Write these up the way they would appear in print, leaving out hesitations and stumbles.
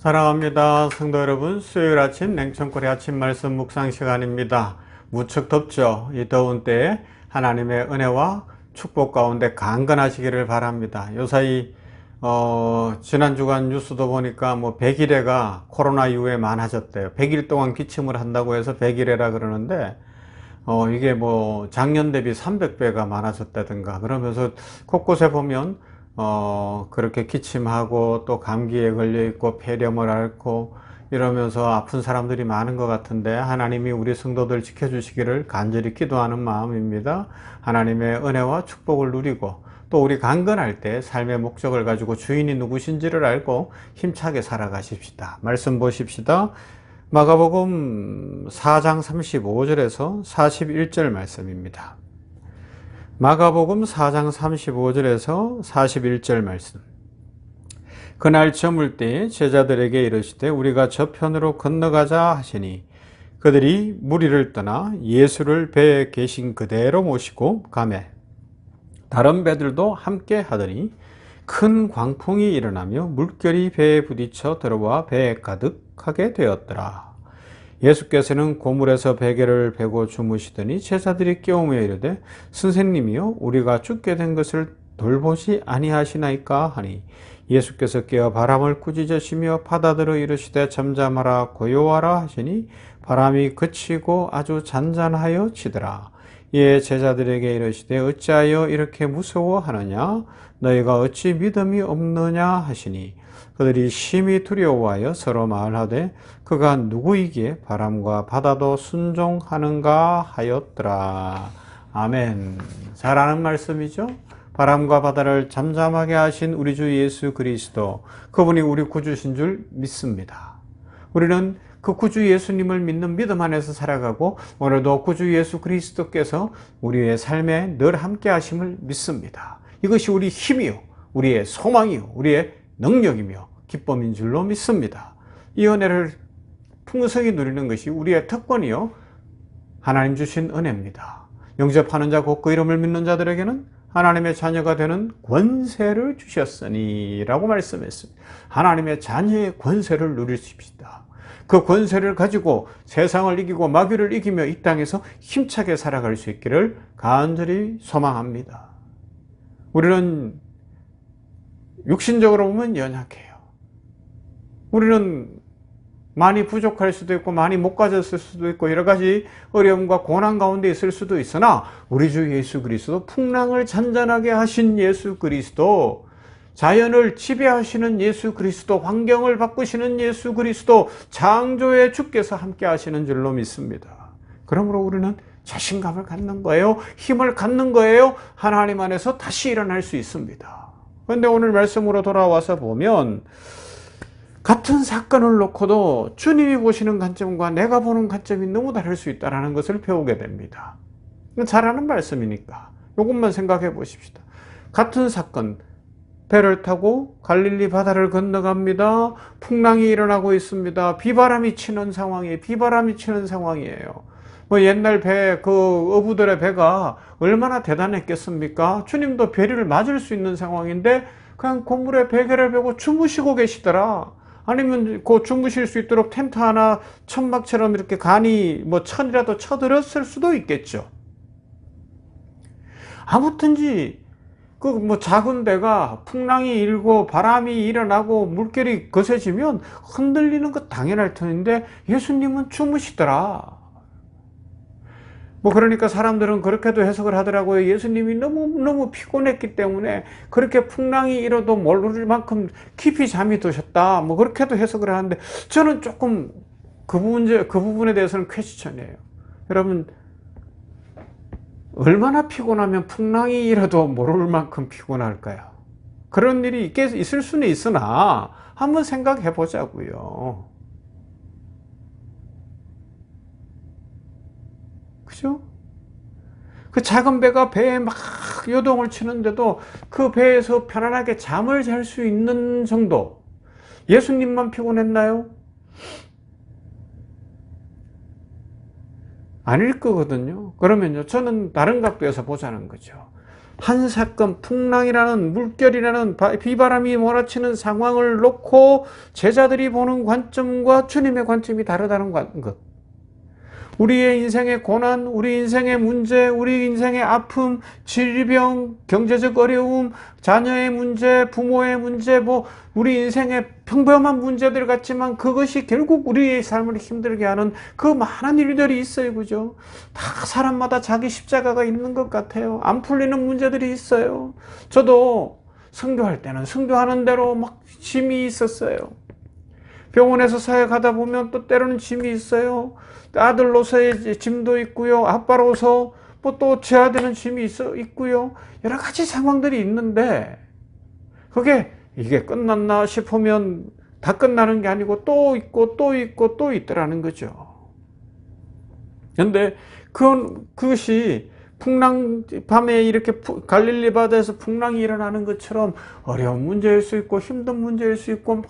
사랑합니다. 성도 여러분, 수요일 아침 냉천골의 아침 말씀 묵상 시간입니다. 무척 덥죠? 이 더운 때에 하나님의 은혜와 축복 가운데 강건하시기를 바랍니다. 요사이 지난 주간 뉴스도 보니까 100일애가 코로나 이후에 많아졌대요. 100일 동안 기침을 한다고 해서 100일애라 그러는데 이게 작년 대비 300배가 많아졌다든가 그러면서 곳곳에 보면 그렇게 기침하고 또 감기에 걸려 있고 폐렴을 앓고 이러면서 아픈 사람들이 많은 것 같은데, 하나님이 우리 성도들 지켜주시기를 간절히 기도하는 마음입니다. 하나님의 은혜와 축복을 누리고 또 우리 강건할 때 삶의 목적을 가지고 주인이 누구신지를 알고 힘차게 살아가십시다. 말씀 보십시다. 마가복음 4장 35절에서 41절 말씀입니다. 마가복음 4장 35절에서 41절 말씀. 그날 저물 때에 제자들에게 이르시되 우리가 저편으로 건너가자 하시니 그들이 무리를 떠나 예수를 배에 계신 그대로 모시고 가매 다른 배들도 함께 하더니 큰 광풍이 일어나며 물결이 배에 부딪혀 들어와 배에 가득하게 되었더라. 예수께서는 고물에서 베개를 베고 주무시더니 제자들이 깨우며 이르되 선생님이여 우리가 죽게 된 것을 돌보시 아니하시나이까 하니 예수께서 깨어 바람을 꾸짖으시며 바다들어 이르시되 잠잠하라 고요하라 하시니 바람이 그치고 아주 잔잔하여 치더라. 이에 제자들에게 이르시되 어찌하여 이렇게 무서워하느냐 너희가 어찌 믿음이 없느냐 하시니 그들이 심히 두려워하여 서로 말하되 그가 누구이기에 바람과 바다도 순종하는가 하였더라. 아멘. 잘 아는 말씀이죠. 바람과 바다를 잠잠하게 하신 우리 주 예수 그리스도, 그분이 우리 구주신 줄 믿습니다. 우리는 그 구주 예수님을 믿는 믿음 안에서 살아가고 오늘도 구주 예수 그리스도께서 우리의 삶에 늘 함께 하심을 믿습니다. 이것이 우리 힘이요 우리의 소망이요 우리의 능력이며 기쁨인 줄로 믿습니다. 이 은혜를 풍성히 누리는 것이 우리의 특권이요 하나님 주신 은혜입니다. 영접하는 자 곧 그 이름을 믿는 자들에게는 하나님의 자녀가 되는 권세를 주셨으니 라고 말씀했습니다. 하나님의 자녀의 권세를 누리십시다. 그 권세를 가지고 세상을 이기고 마귀를 이기며 이 땅에서 힘차게 살아갈 수 있기를 간절히 소망합니다. 우리는 육신적으로 보면 연약해요. 우리는 많이 부족할 수도 있고 많이 못 가졌을 수도 있고 여러 가지 어려움과 고난 가운데 있을 수도 있으나 우리 주 예수 그리스도, 풍랑을 잔잔하게 하신 예수 그리스도, 자연을 지배하시는 예수 그리스도, 환경을 바꾸시는 예수 그리스도, 창조의 주께서 함께 하시는 줄로 믿습니다. 그러므로 우리는 자신감을 갖는 거예요. 힘을 갖는 거예요. 하나님 안에서 다시 일어날 수 있습니다. 그런데 오늘 말씀으로 돌아와서 보면 같은 사건을 놓고도 주님이 보시는 관점과 내가 보는 관점이 너무 다를 수 있다는 것을 배우게 됩니다. 잘 아는 말씀이니까 이것만 생각해 보십시다. 같은 사건, 배를 타고 갈릴리 바다를 건너갑니다. 풍랑이 일어나고 있습니다. 비바람이 치는 상황이에요. 옛날 배, 어부들의 배가 얼마나 대단했겠습니까? 주님도 배를 맞을 수 있는 상황인데 그냥 고물에 베개를 베고 주무시고 계시더라. 아니면 주무실 수 있도록 텐트 하나 천막처럼 이렇게 간이 천이라도 쳐들었을 수도 있겠죠. 아무튼지 작은 배가 풍랑이 일고 바람이 일어나고 물결이 거세지면 흔들리는 것 당연할 터인데 예수님은 주무시더라. 그러니까 사람들은 그렇게도 해석을 하더라고요. 예수님이 너무 피곤했기 때문에 그렇게 풍랑이 일어도 모를 만큼 깊이 잠이 드셨다. 그렇게도 해석을 하는데 저는 조금 그 부분에 대해서는 퀘스천이에요. 여러분, 얼마나 피곤하면 풍랑이 일어도 모를 만큼 피곤할까요? 그런 일이 있을 수는 있으나 한번 생각해 보자고요. 그죠? 그 작은 배가 배에 막 요동을 치는데도 그 배에서 편안하게 잠을 잘 수 있는 정도. 예수님만 피곤했나요? 아닐 거거든요. 그러면요, 저는 다른 각도에서 보자는 거죠. 한 사건, 풍랑이라는 물결이라는 비바람이 몰아치는 상황을 놓고 제자들이 보는 관점과 주님의 관점이 다르다는 것. 우리의 인생의 고난, 우리 인생의 문제, 우리 인생의 아픔, 질병, 경제적 어려움, 자녀의 문제, 부모의 문제, 우리 인생의 평범한 문제들 같지만 그것이 결국 우리의 삶을 힘들게 하는 그 많은 일들이 있어요. 그죠? 다 사람마다 자기 십자가가 있는 것 같아요. 안 풀리는 문제들이 있어요. 저도 선교할 때는 선교하는 대로 막 짐이 있었어요. 병원에서 사역하다 보면 또 때로는 짐이 있어요. 아들로서의 짐도 있고요. 아빠로서 또 져야 되는 짐이 있고요. 여러 가지 상황들이 있는데 이게 끝났나 싶으면 다 끝나는 게 아니고 또 있고 또 있고 또 있더라는 거죠. 그런데 그것이 밤에 이렇게 갈릴리 바다에서 풍랑이 일어나는 것처럼 어려운 문제일 수 있고 힘든 문제일 수 있고 막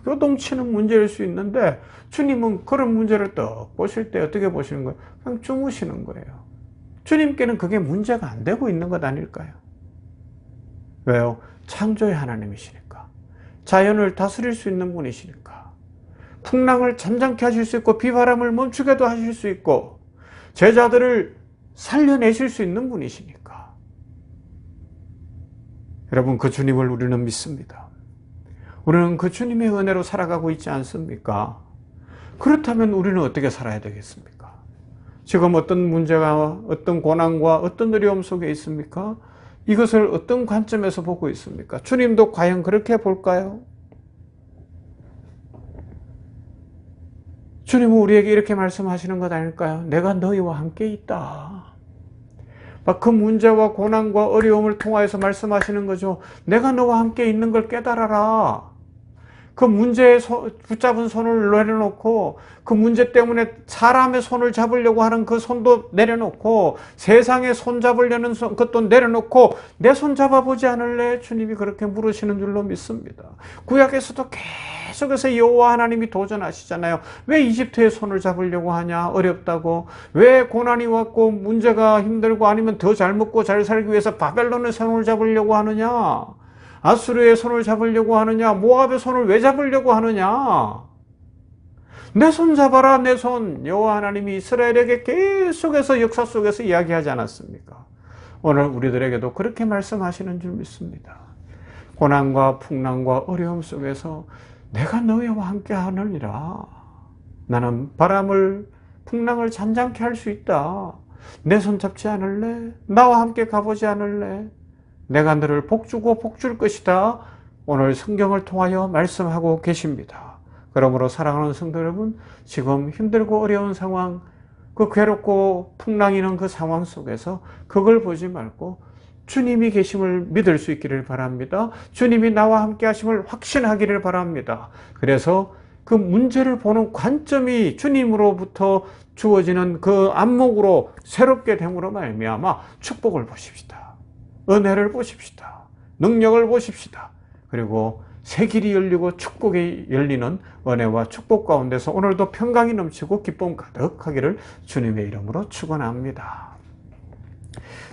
요동치는 문제일 수 있는데 주님은 그런 문제를 딱 보실 때 어떻게 보시는 거예요? 그냥 주무시는 거예요. 주님께는 그게 문제가 안 되고 있는 것 아닐까요? 왜요? 창조의 하나님이시니까. 자연을 다스릴 수 있는 분이시니까. 풍랑을 잠잠케 하실 수 있고 비바람을 멈추게도 하실 수 있고 제자들을 살려내실 수 있는 분이시니까. 여러분, 그 주님을 우리는 믿습니다. 우리는 그 주님의 은혜로 살아가고 있지 않습니까? 그렇다면 우리는 어떻게 살아야 되겠습니까? 지금 어떤 문제가, 어떤 고난과 어떤 어려움 속에 있습니까? 이것을 어떤 관점에서 보고 있습니까? 주님도 과연 그렇게 볼까요? 주님은 우리에게 이렇게 말씀하시는 것 아닐까요? 내가 너희와 함께 있다. 그 문제와 고난과 어려움을 통하여서 말씀하시는 거죠. 내가 너와 함께 있는 걸 깨달아라. 그 문제에 붙잡은 손을 내려놓고 그 문제 때문에 사람의 손을 잡으려고 하는 그 손도 내려놓고 세상에 손 잡으려는 것도 내려놓고 내 손 잡아보지 않을래? 주님이 그렇게 물으시는 줄로 믿습니다. 구약에서도 계속해서 여호와 하나님이 도전하시잖아요. 왜 이집트의 손을 잡으려고 하냐? 어렵다고. 왜 고난이 왔고 문제가 힘들고 아니면 더 잘 먹고 잘 살기 위해서 바벨론의 손을 잡으려고 하느냐? 아수르의 손을 잡으려고 하느냐? 모압의 손을 왜 잡으려고 하느냐? 내 손 잡아라, 내 손. 여호와 하나님이 이스라엘에게 계속해서 역사 속에서 이야기하지 않았습니까? 오늘 우리들에게도 그렇게 말씀하시는 줄 믿습니다. 고난과 풍랑과 어려움 속에서 내가 너희와 함께 하느니라. 나는 바람을, 풍랑을 잔잔케 할 수 있다. 내 손 잡지 않을래? 나와 함께 가보지 않을래? 내가 너를 복주고 복줄 것이다. 오늘 성경을 통하여 말씀하고 계십니다. 그러므로 사랑하는 성도 여러분, 지금 힘들고 어려운 상황, 그 괴롭고 풍랑이는 그 상황 속에서 그걸 보지 말고 주님이 계심을 믿을 수 있기를 바랍니다. 주님이 나와 함께 하심을 확신하기를 바랍니다. 그래서 그 문제를 보는 관점이 주님으로부터 주어지는 그 안목으로 새롭게 됨으로 말미암아 축복을 보십시다. 은혜를 보십시다. 능력을 보십시다. 그리고 새 길이 열리고 축복이 열리는 은혜와 축복 가운데서 오늘도 평강이 넘치고 기쁨 가득하기를 주님의 이름으로 축원합니다.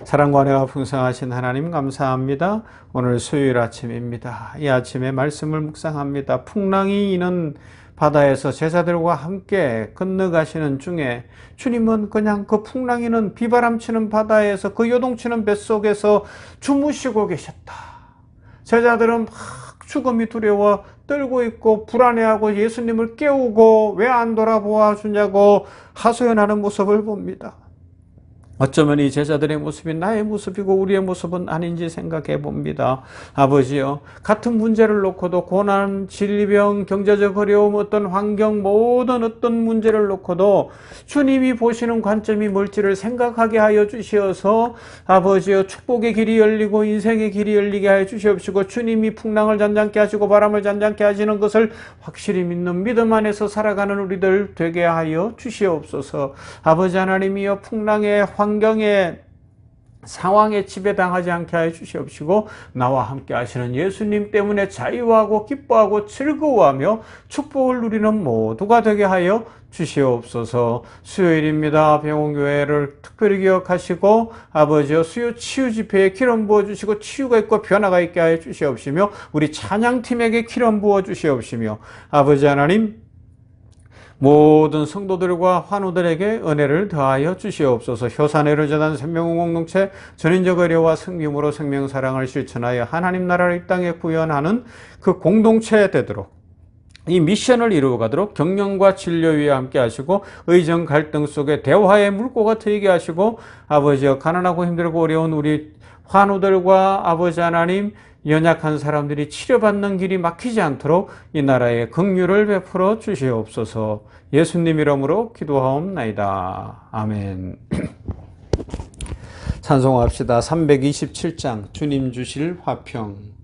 사랑과 은혜가 풍성하신 하나님 감사합니다. 오늘 수요일 아침입니다. 이 아침에 말씀을 묵상합니다. 풍랑이 이는 바다에서 제자들과 함께 건너가시는 중에 주님은 그냥 그 풍랑이는 비바람치는 바다에서 그 요동치는 뱃속에서 주무시고 계셨다. 제자들은 막 죽음이 두려워 떨고 있고 불안해하고 예수님을 깨우고 왜 안 돌아보아 주냐고 하소연하는 모습을 봅니다. 어쩌면 이 제자들의 모습이 나의 모습이고 우리의 모습은 아닌지 생각해 봅니다. 아버지요, 같은 문제를 놓고도 고난, 질병, 경제적 어려움, 어떤 환경, 모든 어떤 문제를 놓고도 주님이 보시는 관점이 뭘지를 생각하게 하여 주시어서 아버지요, 축복의 길이 열리고 인생의 길이 열리게 하여 주시옵시고 주님이 풍랑을 잔잔케 하시고 바람을 잔잔케 하시는 것을 확실히 믿는 믿음 안에서 살아가는 우리들 되게 하여 주시옵소서. 아버지 하나님이여, 풍랑의 환경에 상황에 지배당하지 않게 하여 주시옵시고 나와 함께 하시는 예수님 때문에 자유하고 기뻐하고 즐거워하며 축복을 누리는 모두가 되게 하여 주시옵소서. 수요일입니다. 병원교회를 특별히 기억하시고 아버지여 수요 치유 집회에 기름 부어주시고 치유가 있고 변화가 있게 하여 주시옵시며 우리 찬양팀에게 기름 부어주시옵시며 아버지 하나님 모든 성도들과 환우들에게 은혜를 더하여 주시옵소서. 효산의료재단 생명공동체 전인적 의료와 성김으로 생명사랑을 실천하여 하나님 나라를 이 땅에 구현하는 그 공동체 되도록 이 미션을 이루어가도록 경영과 진료 위에 함께 하시고 의정 갈등 속에 대화의 물꼬가 트이게 하시고 아버지여 가난하고 힘들고 어려운 우리 환우들과 아버지 하나님 연약한 사람들이 치료받는 길이 막히지 않도록 이 나라에 긍휼을 베풀어 주시옵소서. 예수님 이름으로 기도하옵나이다. 아멘. 찬송합시다. 327장 주님 주실 화평.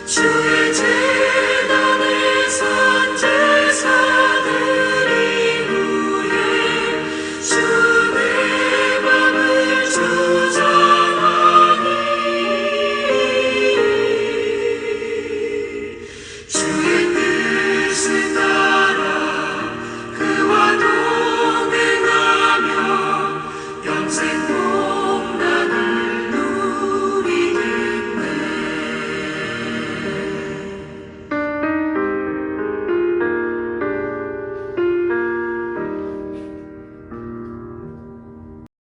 주